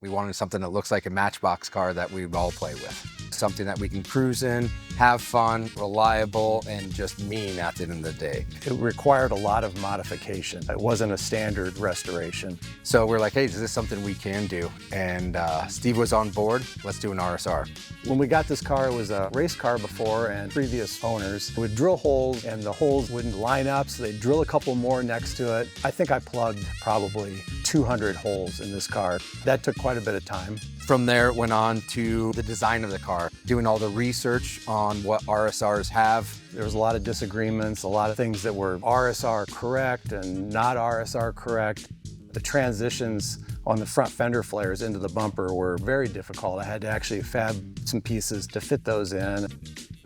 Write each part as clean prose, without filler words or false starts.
We wanted something that looks like a Matchbox car that we'd all play with. Something that we can cruise in, have fun, reliable, and just mean at the end of the day. It required a lot of modification. It wasn't a standard restoration. So we're like, hey, is this something we can do? And Steve was on board. Let's do an RSR. When we got this car, it was a race car before, and previous owners would drill holes and the holes wouldn't line up, so they'd drill a couple more next to it. I think I plugged probably 200 holes in this car. That took quite a bit of time. From there, it went on to the design of the car, doing all the research on what RSRs have. There was a lot of disagreements, a lot of things that were RSR correct and not RSR correct. The transitions on the front fender flares into the bumper were very difficult. I had to actually fab some pieces to fit those in.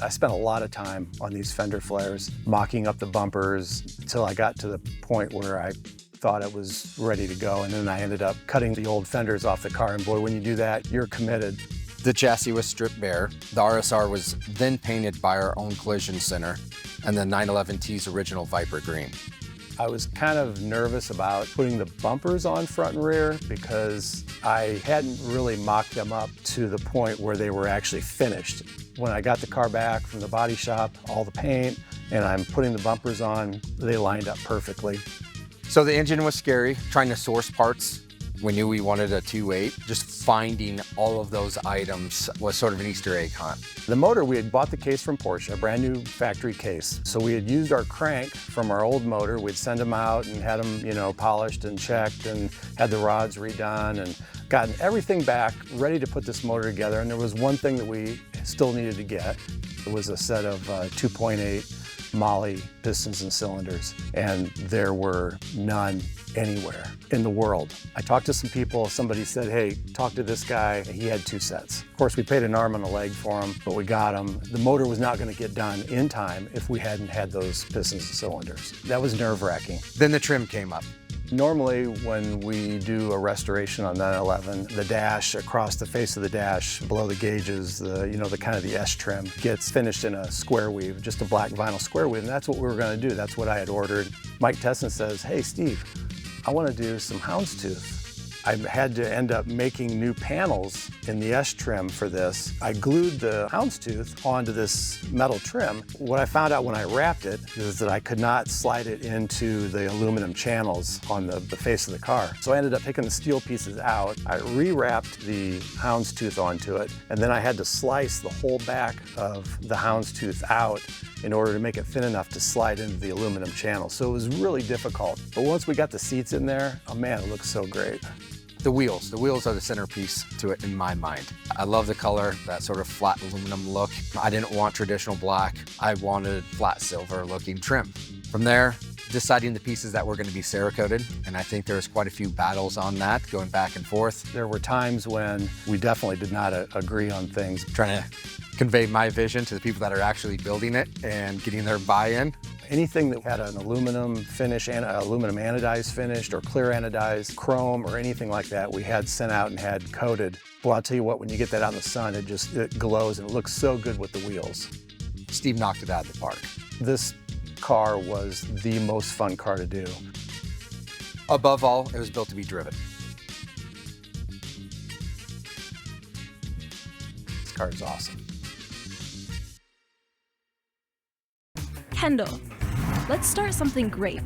I spent a lot of time on these fender flares, mocking up the bumpers until I got to the point where I thought it was ready to go, and then I ended up cutting the old fenders off the car, and boy, when you do that, you're committed. The chassis was stripped bare. The RSR was then painted by our own collision center, and the 911T's original Viper green. I was kind of nervous about putting the bumpers on front and rear because I hadn't really mocked them up to the point where they were actually finished. When I got the car back from the body shop, all the paint, and I'm putting the bumpers on, they lined up perfectly. So the engine was scary, trying to source parts. We knew we wanted a 2.8. Just finding all of those items was sort of an Easter egg hunt. The motor, we had bought the case from Porsche, a brand new factory case. So we had used our crank from our old motor. We'd send them out and had them, polished and checked and had the rods redone and gotten everything back, ready to put this motor together. And there was one thing that we still needed to get. It was a set of 2.8 Mahle pistons and cylinders, and there were none anywhere in the world. I talked to some people, somebody said, hey, talk to this guy, he had 2 sets. Of course, we paid an arm and a leg for him, but we got them. The motor was not gonna get done in time if we hadn't had those pistons and cylinders. That was nerve-wracking. Then the trim came up. Normally, when we do a restoration on 911, the dash across the face of the dash, below the gauges, the kind of the S trim gets finished in a square weave, just a black vinyl square weave, and that's what we were going to do. That's what I had ordered. Mike Tesson says, hey, Steve, I want to do some houndstooth. I had to end up making new panels in the S trim for this. I glued the houndstooth onto this metal trim. What I found out when I wrapped it is that I could not slide it into the aluminum channels on the face of the car. So I ended up taking the steel pieces out. I rewrapped the houndstooth onto it, and then I had to slice the whole back of the houndstooth out in order to make it thin enough to slide into the aluminum channel. So it was really difficult. But once we got the seats in there, oh man, it looks so great. The wheels are the centerpiece to it in my mind. I love the color, that sort of flat aluminum look. I didn't want traditional black. I wanted flat silver looking trim. From there, deciding the pieces that were going to be cerakoted, and I think there was quite a few battles on that, going back and forth. There were times when we definitely did not agree on things. Trying to convey my vision to the people that are actually building it and getting their buy-in. Anything that had an aluminum finish, and aluminum anodized finished or clear anodized chrome or anything like that, we had sent out and had coated. Well, I'll tell you what, when you get that out in the sun, it glows and it looks so good with the wheels. Steve knocked it out of the park. This car was the most fun car to do. Above all, it was built to be driven. This car is awesome. Kendall, let's start something great.